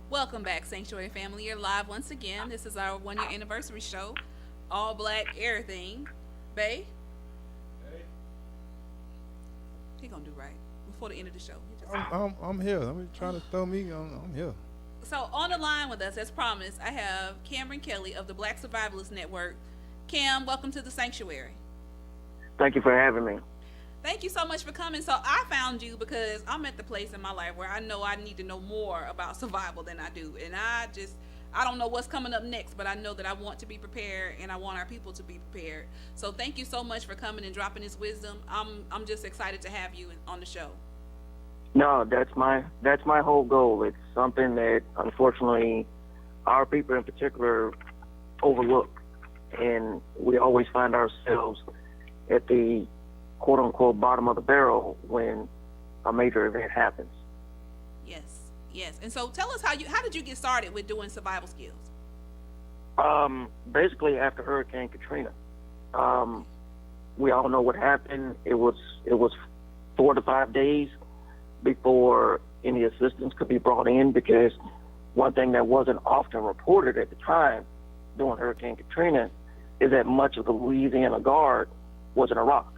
Welcome back, Sanctuary family. You're live once again. This is our 1 year anniversary show. All black Errthing. Bay, he gonna do right before the end of the show. He just I'm here. I'm trying to throw me. I'm here. So on the line with us, as promised, I have Cameron Kelly of the Black Survivalist Network. Cam, welcome to the Sanctuary. Thank you for having me. Thank you so much for coming. So I found you because I'm at the place in my life where I know I need to know more about survival than I do. And I don't know what's coming up next, but I know that I want to be prepared and I want our people to be prepared. So thank you so much for coming and dropping this wisdom. I'm just excited to have you on the show. No, that's my whole goal. It's something that unfortunately our people in particular overlook, and we always find ourselves at the quote unquote bottom of the barrel when a major event happens. Yes, yes. And so tell us how did you get started with doing survival skills? Basically after Hurricane Katrina, we all know what happened. It was 4 to 5 days before any assistance could be brought in, because one thing that wasn't often reported at the time during Hurricane Katrina is that much of the Louisiana Guard was in Iraq.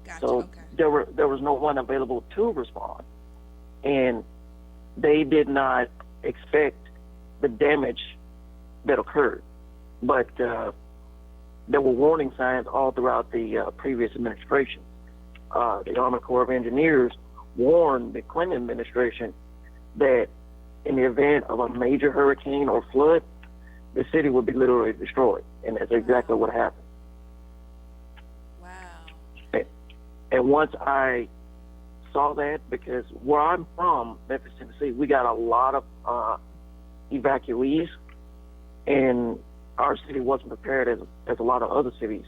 Gotcha. So Okay. there was no one available to respond, and they did not expect the damage that occurred. But there were warning signs all throughout the previous administration. The Army Corps of Engineers warned the Clinton administration that in the event of a major hurricane or flood, the city would be literally destroyed, and that's exactly what happened. Wow. And once I saw that, because where I'm from, Memphis, Tennessee, we got a lot of evacuees, and our city wasn't prepared as a lot of other cities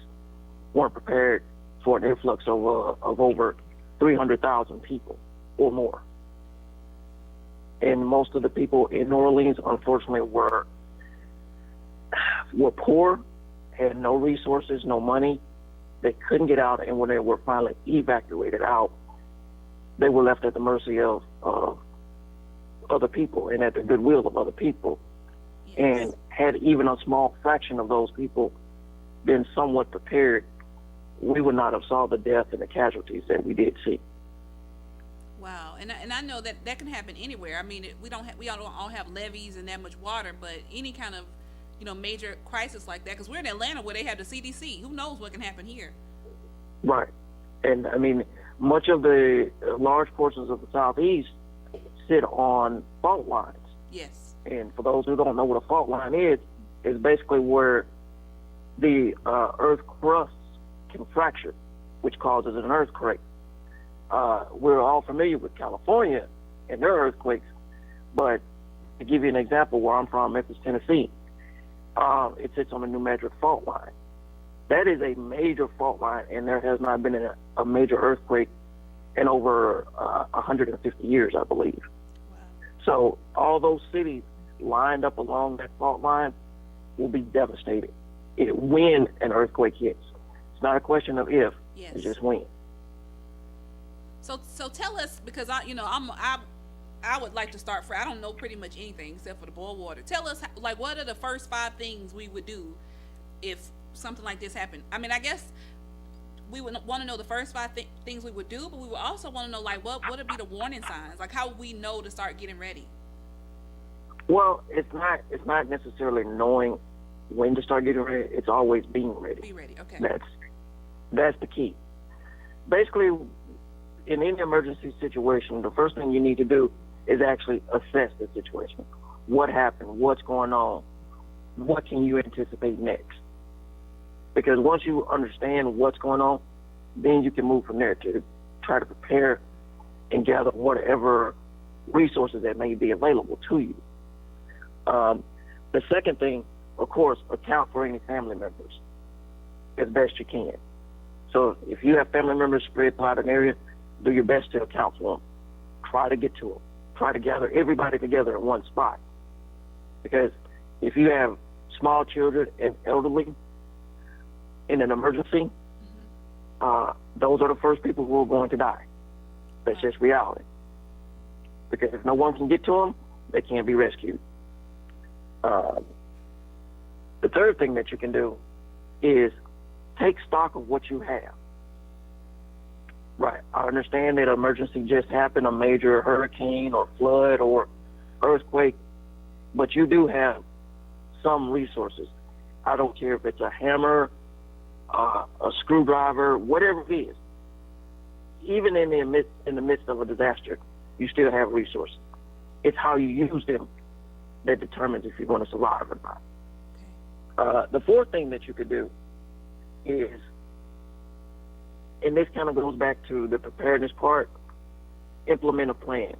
weren't prepared for an influx of over 300,000 people or more. And most of the people in New Orleans, unfortunately, were poor, had no resources, no money. They couldn't get out, and when they were finally evacuated out, they were left at the mercy of other people and at the goodwill of other people. Yes. And had even a small fraction of those people been somewhat prepared, we would not have saw the death and the casualties that we did see. Wow, and I know that can happen anywhere. I mean, we don't all have levees and that much water, but any kind of major crisis like that, because we're in Atlanta where they have the CDC. Who knows what can happen here? Right. And I mean, much of the large portions of the Southeast sit on fault lines. Yes. And for those who don't know what a fault line is basically where the earth crust can fracture, which causes an earthquake. We're all familiar with California and their earthquakes, but to give you an example, where I'm from, Memphis, Tennessee, it sits on the New Madrid fault line. That is a major fault line, and there has not been a major earthquake in over 150 years, I believe. Wow. So all those cities lined up along that fault line will be devastated when an earthquake hits. It's not a question of if, Yes. it's just when. So tell us, because I would like to start for, I don't know pretty much anything except for the boil water. Tell us, like, what are the first 5 things we would do if something like this happened? I mean, I guess we would want to know the first 5 things we would do, but we would also want to know, like, what would be the warning signs? Like, how would we know to start getting ready? Well, it's not necessarily knowing when to start getting ready. It's always being ready. Be ready, okay. That's the key. Basically, in any emergency situation, the first thing you need to do is actually assess the situation. What happened? What's going on? What can you anticipate next? Because once you understand what's going on, then you can move from there to try to prepare and gather whatever resources that may be available to you. The second thing, of course, account for any family members as best you can. So if you have family members spread throughout an area, do your best to account for them. Try to get to them. Try to gather everybody together in one spot. Because if you have small children and elderly in an emergency, those are the first people who are going to die. That's just reality. Because if no one can get to them, they can't be rescued. Uh, the third thing that you can do is take stock of what you have. Right. I understand that an emergency just happened, a major hurricane or flood or earthquake, but you do have some resources. I don't care if it's a hammer, a screwdriver, whatever it is. Even in the midst of a disaster, you still have resources. It's how you use them that determines if you're going to survive or not. The fourth thing that you could do is, and this kind of goes back to the preparedness part, implement a plan.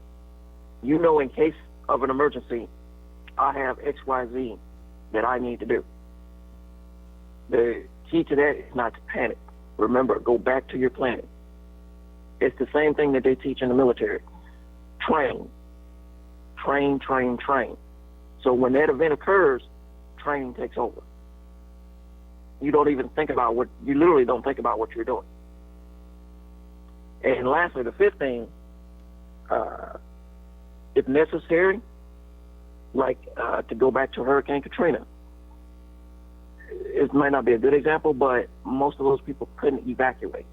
You know, in case of an emergency, I have X, Y, Z that I need to do. The key to that is not to panic. Remember, go back to your planning. It's the same thing that they teach in the military. Train. Train, train, train. So when that event occurs, training takes over. You don't even think about you literally don't think about what you're doing. And lastly, the fifth thing, if necessary, like to go back to Hurricane Katrina, it might not be a good example, but most of those people couldn't evacuate.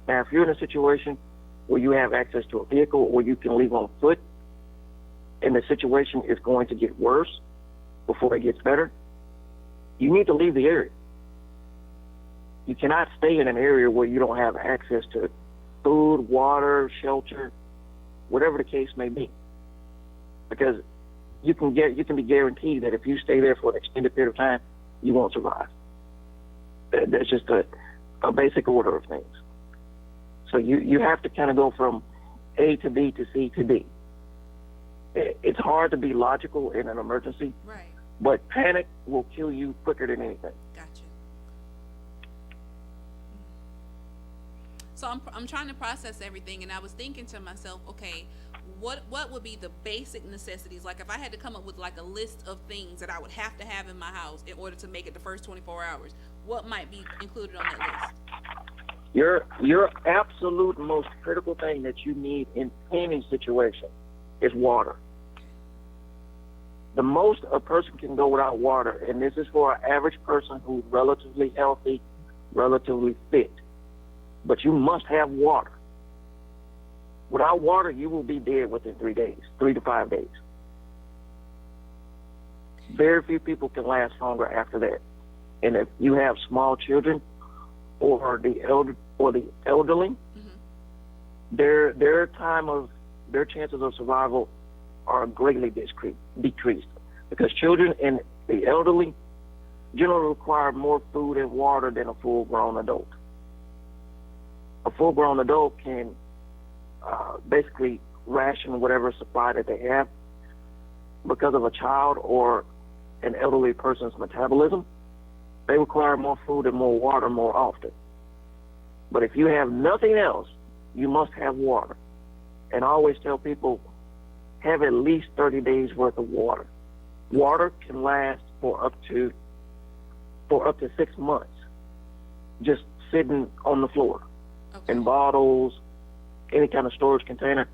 Now, if you're in a situation where you have access to a vehicle or you can leave on foot, and the situation is going to get worse before it gets better, you need to leave the area. You cannot stay in an area where you don't have access to food, water, shelter, whatever the case may be. Because you can be guaranteed that if you stay there for an extended period of time, you won't survive. That's just a basic order of things. So you have to kind of go from A to B to C to D. It's hard to be logical in an emergency, Right. but panic will kill you quicker than anything. Gotcha. So I'm trying to process everything, and I was thinking to myself, okay, what would be the basic necessities? Like if I had to come up with like a list of things that I would have to have in my house in order to make it the first 24 hours, what might be included on that list? Your absolute most critical thing that you need in any situation is water. The most a person can go without water, and this is for an average person who's relatively healthy, relatively fit, but you must have water. Without water, you will be dead within 3 days, 3 to 5 days. Very few people can last longer after that. And if you have small children or the elderly, mm-hmm. their chances of survival are greatly decreased because children and the elderly generally require more food and water than a full-grown adult. A full-grown adult can basically ration whatever supply that they have because of a child or an elderly person's metabolism. They require more food and more water more often. But if you have nothing else, you must have water. And I always tell people, have at least 30 days worth of water. Water can last for up to 6 months, just sitting on the floor, okay, in bottles, any kind of storage container.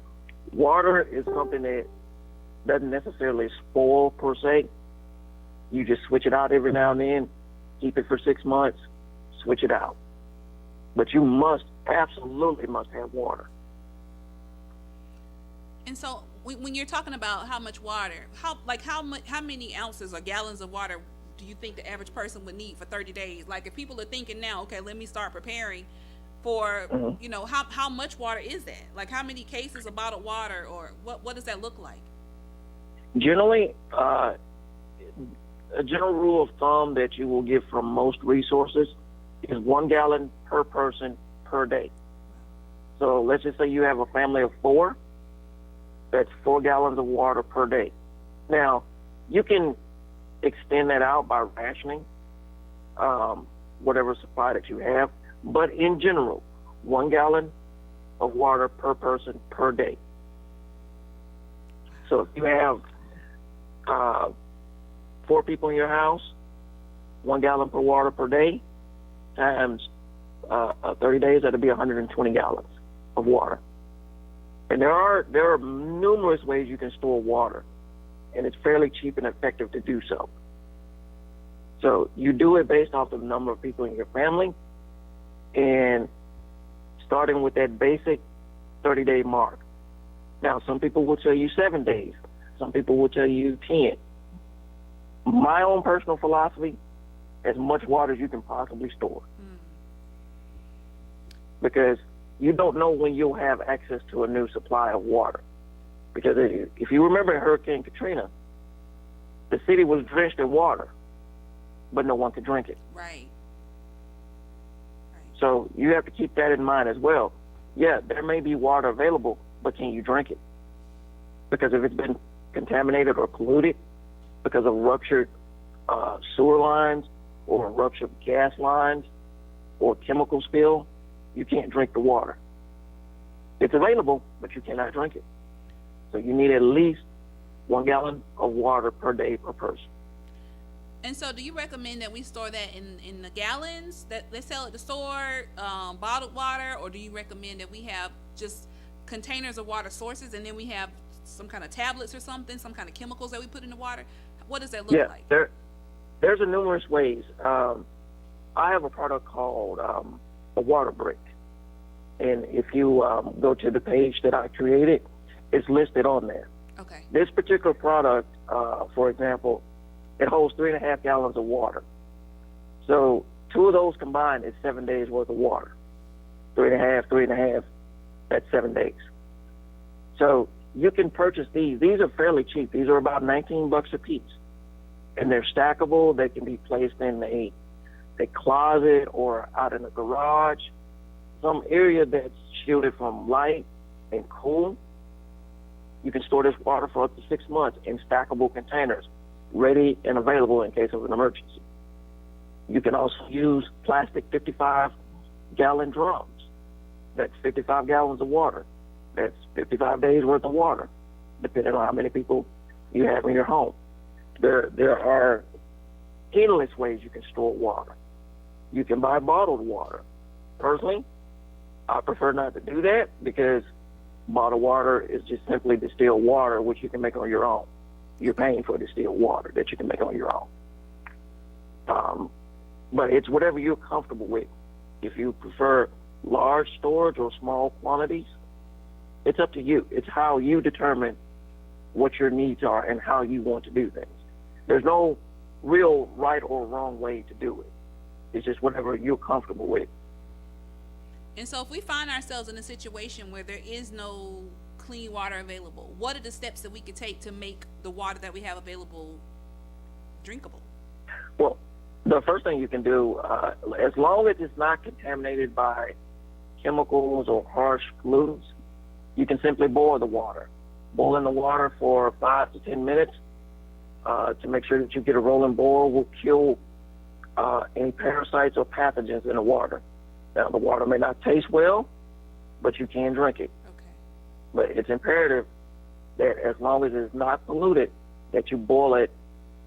Water is something that doesn't necessarily spoil per se. You just switch it out every now and then, keep it for 6 months, switch it out. But you absolutely must have water. And so when you're talking about how much water, how many ounces or gallons of water do you think the average person would need for 30 days? Like if people are thinking now, okay, let me start preparing for, mm-hmm. How much water is that? Like how many cases of bottled water, or what does that look like? Generally, a general rule of thumb that you will get from most resources is 1 gallon per person per day. So let's just say you have a family of 4. That's 4 gallons of water per day. Now, you can extend that out by rationing whatever supply that you have. But in general, 1 gallon of water per person per day. So if you have 4 people in your house, 1 gallon per water per day, times 30 days, that'll be 120 gallons of water. And there are numerous ways you can store water. and it's fairly cheap and effective to do so. So you do it based off the number of people in your family, and starting with that basic 30-day mark. Now, some people will tell you 7 days. Some people will tell you 10. My own personal philosophy, as much water as you can possibly store. Because you don't know when you'll have access to a new supply of water. Because if you remember Hurricane Katrina, the city was drenched in water, but no one could drink it. Right. So you have to keep that in mind as well. Yeah, there may be water available, but can you drink it? Because if it's been contaminated or polluted because of ruptured sewer lines or ruptured gas lines or chemical spill, you can't drink the water. It's available, but you cannot drink it. So you need at least 1 gallon of water per day per person. And so do you recommend that we store that in the gallons that they sell at the store, bottled water, or do you recommend that we have just containers of water sources and then we have some kind of tablets or something, some kind of chemicals that we put in the water? What does that look like? There's a numerous ways. I have a product called a water brick. And if you go to the page that I created, it's listed on there. Okay. This particular product, for example, it holds 3.5 gallons of water. So 2 of those combined is 7 days worth of water. 3.5, that's 7 days. So you can purchase these. These are fairly cheap. These are about $19 a piece. And they're stackable. They can be placed in a closet or out in a garage, some area that's shielded from light and cool. You can store this water for up to 6 months in stackable containers, ready and available in case of an emergency. You can also use plastic 55-gallon drums. That's 55 gallons of water. That's 55 days worth of water, depending on how many people you have in your home. There are endless ways you can store water. You can buy bottled water. Personally, I prefer not to do that because bottled water is just simply distilled water, which you can make on your own. You're paying for distilled water that you can make on your own. But it's whatever you're comfortable with. If you prefer large storage or small quantities, it's up to you. It's how you determine what your needs are and how you want to do things. There's no real right or wrong way to do it. It's just whatever you're comfortable with. And so if we find ourselves in a situation where there is no clean water available, what are the steps that we could take to make the water that we have available drinkable? Well, the first thing you can do, as long as it's not contaminated by chemicals or harsh pollutants, you can simply boil the water. Boil in the water for 5 to 10 minutes to make sure that you get a rolling boil. Will kill any parasites or pathogens in the water. Now, the water may not taste well, but you can drink it. Okay. But it's imperative that as long as it's not polluted, that you boil it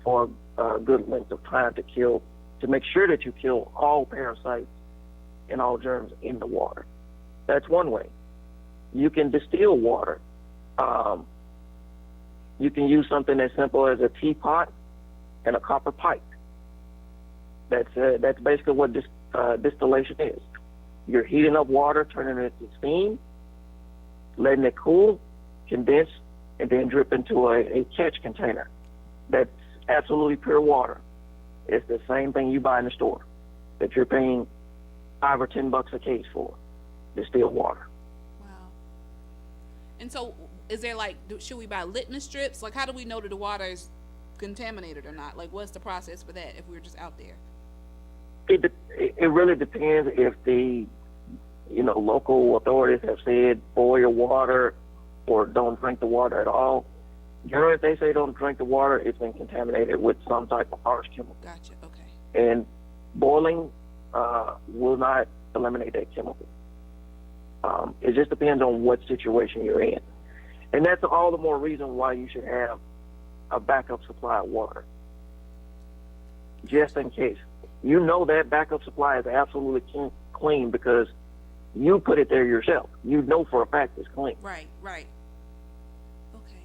for a good length of time to make sure that you kill all parasites and all germs in the water. That's one way. You can distill water. You can use something as simple as a teapot and a copper pipe. That's basically what distillation is. You're heating up water, turning it to steam, letting it cool, condense, and then drip into a catch container. That's absolutely pure water. It's the same thing you buy in the store that you're paying $5 or $10 a case for, distilled water. Wow. And so is there should we buy litmus strips? Like, how do we know that the water is contaminated or not? Like, what's the process for that if we're just out there? It really depends if the local authorities have said boil water or don't drink the water at all. Generally, if they say don't drink the water, it's been contaminated with some type of harsh chemical. Gotcha. Okay. And boiling will not eliminate that chemical. It just depends on what situation you're in. And that's all the more reason why you should have a backup supply of water, just in case. You know that backup supply is absolutely clean because you put it there yourself. You know for a fact it's clean. Right. Okay.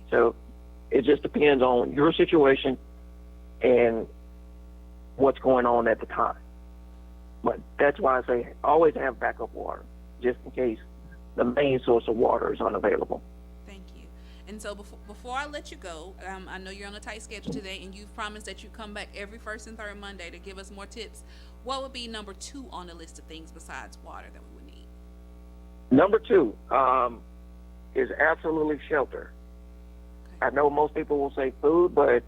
So It just depends on your situation and what's going on at the time. But that's why I say always have backup water, just in case the main source of water is unavailable. Thank you. And so before I let you go, I know you're on a tight schedule today, and you've promised that you come back every first and third Monday to give us more tips. What would be number 2 on the list of things besides water that we would need? Number 2 is absolutely shelter. Okay. I know most people will say food, but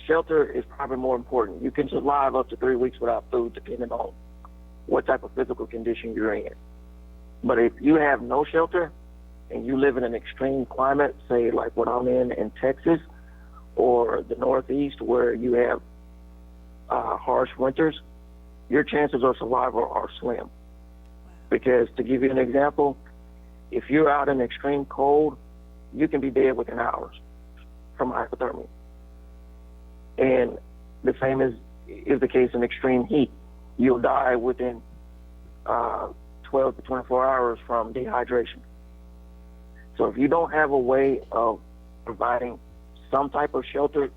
shelter is probably more important. You can survive up to 3 weeks without food, depending on what type of physical condition you're in. But if you have no shelter and you live in an extreme climate, say like what I'm in Texas or the Northeast, where you have harsh winters, your chances of survival are slim. Because to give you an example, if you're out in extreme cold, you can be dead within hours from hypothermia. And the same is the case in extreme heat. You'll die within 12 to 24 hours from dehydration. So if you don't have a way of providing some type of shelter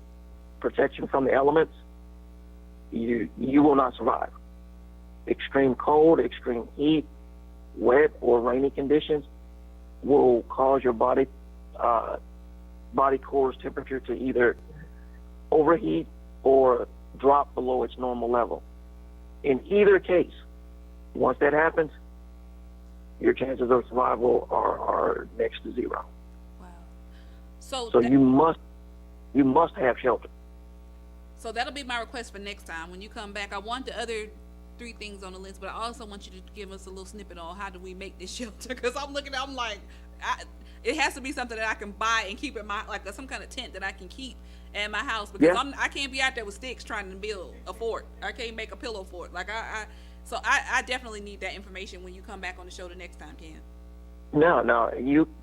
protection from the elements, you will not survive. Extreme cold, extreme heat, wet or rainy conditions will cause your body core's temperature to either overheat or drop below its normal level. In either case, once that happens, your chances of survival are next to zero. Wow. So you must have shelter. So that'll be my request for next time. When you come back, I want the other 3 things on the list, but I also want you to give us a little snippet on how do we make this shelter, because I'm like, it has to be something that I can buy and keep in my, like some kind of tent that I can keep at my house, because I can't be out there with sticks trying to build a fort. I can't make a pillow fort. Like so I definitely need that information when you come back on the show the next time, Ken. No,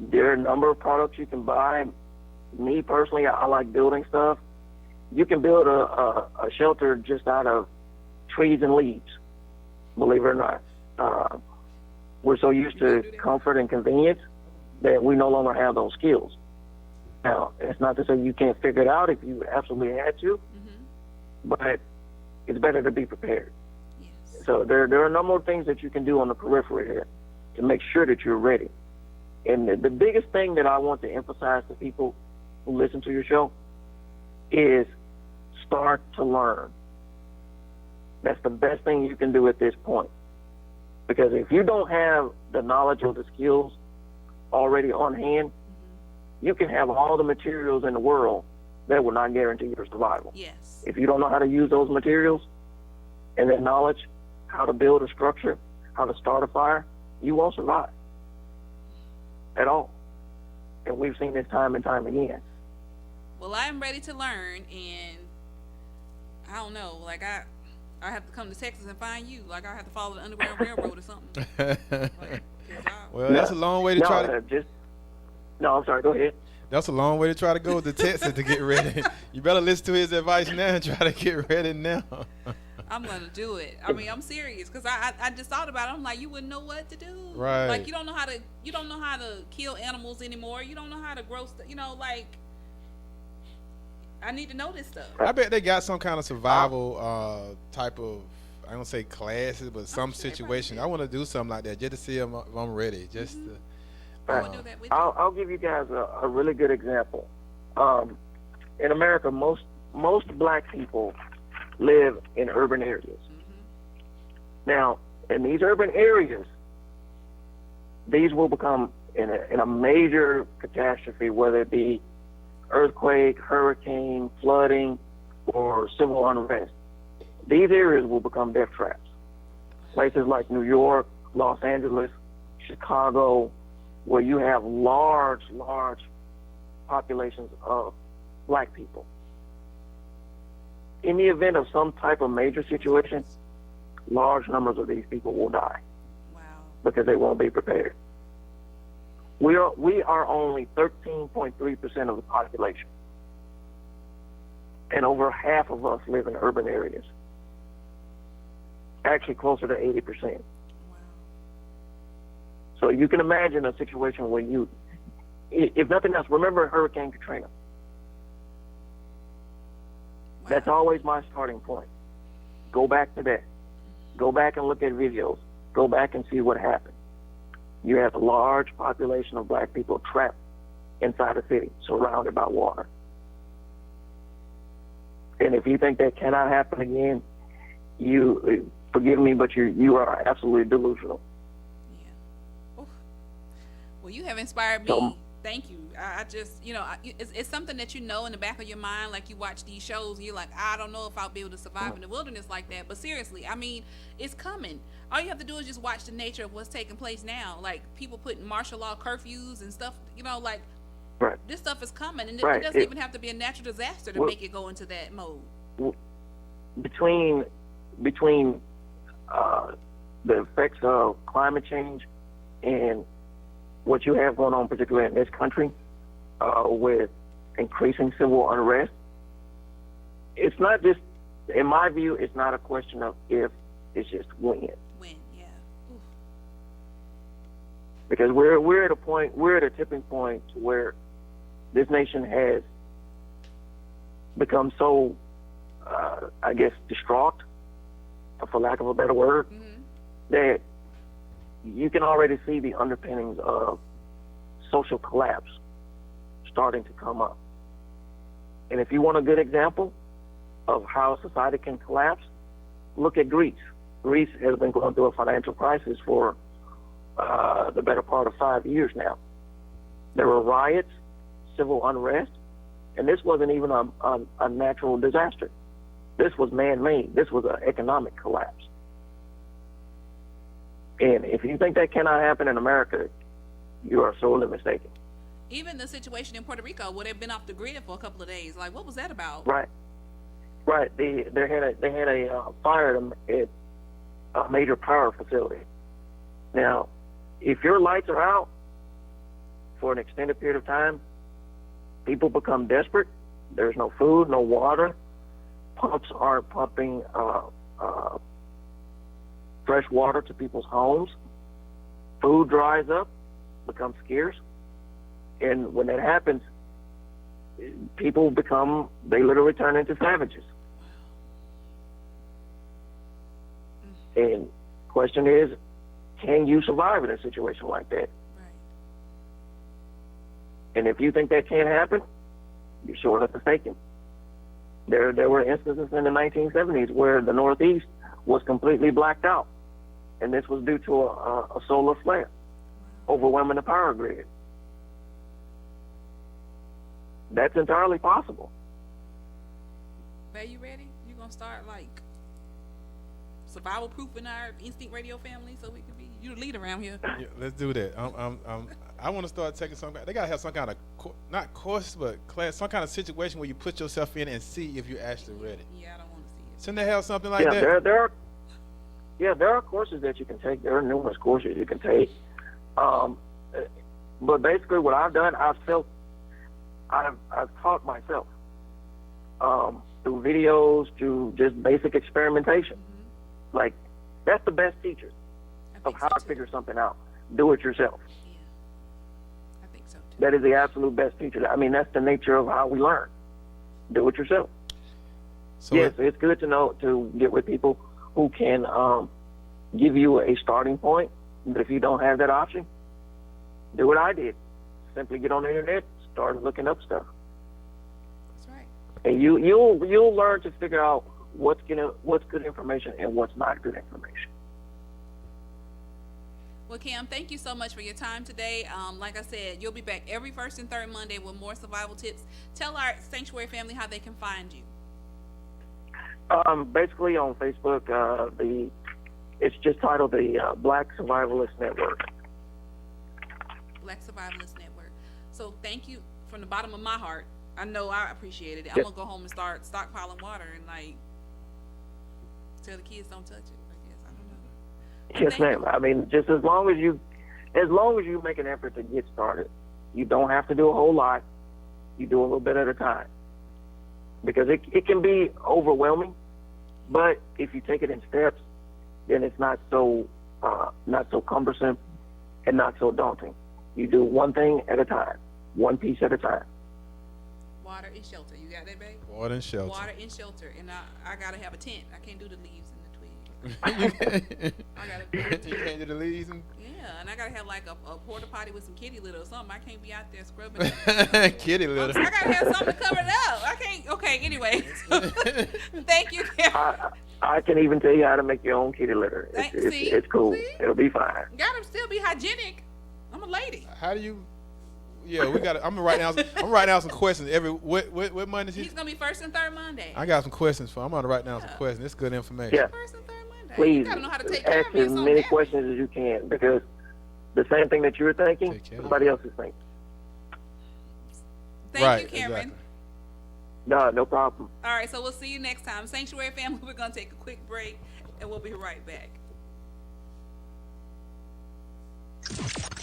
there are a number of products you can buy. Me personally, I like building stuff. You can build a shelter just out of trees and leaves, believe it or not. We're so used to comfort and convenience that we no longer have those skills. Now, it's not to say you can't figure it out if you absolutely had to, but it's better to be prepared. Yes. So there are a number of things that you can do on the periphery here to make sure that you're ready. And the biggest thing that I want to emphasize to people who listen to your show is start to learn. That's the best thing you can do at this point. Because if you don't have the knowledge or the skills already on hand, you can have all the materials in the world that will not guarantee your survival. Yes. If you don't know how to use those materials and that knowledge, how to build a structure, how to start a fire, you won't survive at all. And we've seen this time and time again. Well, I'm ready to learn, and I don't know, like I have to come to Texas and find you. Like I have to follow the Underground Railroad or something. Well, that's a long way to try to. No, I'm sorry. Go ahead. That's a long way to try to go to Texas to get ready. You better listen to his advice now and try to get ready now. I'm gonna do it. I mean, I'm serious, because I just thought about it. I'm like, you wouldn't know what to do. Right. Like you don't know how to kill animals anymore. You don't know how to grow like I need to know this stuff. I bet they got some kind of survival type of, I don't say classes, but some situation. I want to do something like that just to see if I'm ready. Just to, I would do that with you. I'll give you guys a really good example. In America, most black people live in urban areas. Now, in these urban areas, these will become in a major catastrophe, whether it be earthquake, hurricane, flooding, or civil unrest. These areas will become death traps. Places like New York, Los Angeles, Chicago, where you have large populations of black people. In the event of some type of major situation, large numbers of these people will die. Wow. Because they won't be prepared. We are only 13.3% of the population. And over half of us live in urban areas. Actually closer to 80%. Wow. So you can imagine a situation where if nothing else, remember Hurricane Katrina. That's always my starting point. Go back to that. Go back and look at videos. Go back and see what happened. You have a large population of black people trapped inside a city, surrounded by water. And if you think that cannot happen again, you forgive me, but you are absolutely delusional. Yeah. Oof. Well, you have inspired me. So, Thank you. I just, it's something that in the back of your mind, like you watch these shows and you're like, I don't know if I'll be able to survive in the wilderness like that. But seriously, I mean, it's coming. All you have to do is just watch the nature of what's taking place now. Like people putting martial law curfews and stuff, like right. This stuff is coming. And Right. it doesn't even have to be a natural disaster to make it go into that mode. Between the effects of climate change and what you have going on, particularly in this country, with increasing civil unrest, it's not just, in my view, it's not a question of if, it's just when. When, yeah. Oof. Because we're at a tipping point to where this nation has become so, I guess, distraught, for lack of a better word, that you can already see the underpinnings of social collapse starting to come up. And if you want a good example of how society can collapse, look at Greece. Greece has been going through a financial crisis for the better part of 5 years now. There were riots, civil unrest, and this wasn't even a natural disaster. This was man-made. This was an economic collapse. And if you think that cannot happen in America, you are sorely mistaken. Even the situation in Puerto Rico, where they've been off the grid for a couple of days, like what was that about? Right. They had a fire at a major power facility. Now, if your lights are out for an extended period of time, people become desperate. There's no food, no water. Pumps aren't pumping fresh water to people's homes. Food dries up, becomes scarce. And when that happens, people they literally turn into savages. And question is, can you survive in a situation like that? Right. And if you think that can't happen, you're sorely mistaken. There were instances in the 1970s where the Northeast was completely blacked out, and this was due to a solar flare overwhelming the power grid. That's entirely possible. Are you ready? You gonna start like survival proofing our Instinct Radio family so we can be you the lead around here? Yeah, let's do that. I want to start taking some. They gotta have some kind of not course, but class, some kind of situation where you put yourself in and see if you're actually ready. Yeah, I don't want to see it. Shouldn't they have something like Yeah, that? there are courses that you can take. There are numerous courses you can take. But basically, what I've done, I've taught myself through videos, through just basic experimentation. Like, that's the best teacher of how to figure something out. Do it yourself. Yeah, I think so too. That is the absolute best teacher. I mean, that's the nature of how we learn. Do it yourself. So Yes, it's good to get with people who can give you a starting point. But if you don't have that option, do what I did. Simply get on the internet, start looking up stuff. That's right. And you'll learn to figure out what's good information and what's not good information. Well, Cam, thank you so much for your time today. Like I said, you'll be back every first and third Monday with more survival tips. Tell our Sanctuary family how they can find you. Basically on Facebook, it's just titled the Black Survivalist Network. Black Survivalist Network. So thank you from the bottom of my heart. I know I appreciated it. I'm Yes. gonna go home and start stockpiling water and like tell the kids don't touch it. I guess I don't know. Yes, ma'am. I mean, just as long as you make an effort to get started, you don't have to do a whole lot. You do a little bit at a time, because it can be overwhelming. But if you take it in steps, then it's not so cumbersome and not so daunting. You do one thing at a time, one piece at a time. Water and shelter. You got that, babe? Water and shelter. Water and shelter. And I gotta have a tent. I can't do the leaves and the twigs. You can't I gotta do a tent. do the leaves. Yeah, and I gotta have like a porta potty with some kitty litter or something. I can't be out there scrubbing. Kitty litter. I gotta have something to cover it up. I can't. Okay, anyway. Thank you, Karen. I can even tell you how to make your own kitty litter. It's cool. See? It'll be fine. Gotta still be hygienic. I'm a lady. How do you? Yeah, we got. I'm gonna write down some questions. What Monday? He's gonna be first and third Monday. I got some questions for him. I'm gonna write down some questions. It's good information. Yeah. First and third Monday. Please You gotta know how to take care ask of me. as many questions as you can, because the same thing that you're thinking, Take care of somebody else is thinking. Thank Right, you, Cameron. exactly. No problem. All right, so we'll see you next time. Sanctuary family, we're gonna take a quick break and we'll be right back.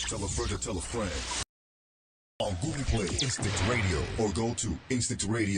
Tell a friend to tell a friend. On Google Play, Instant Radio, or go to Instant Radio.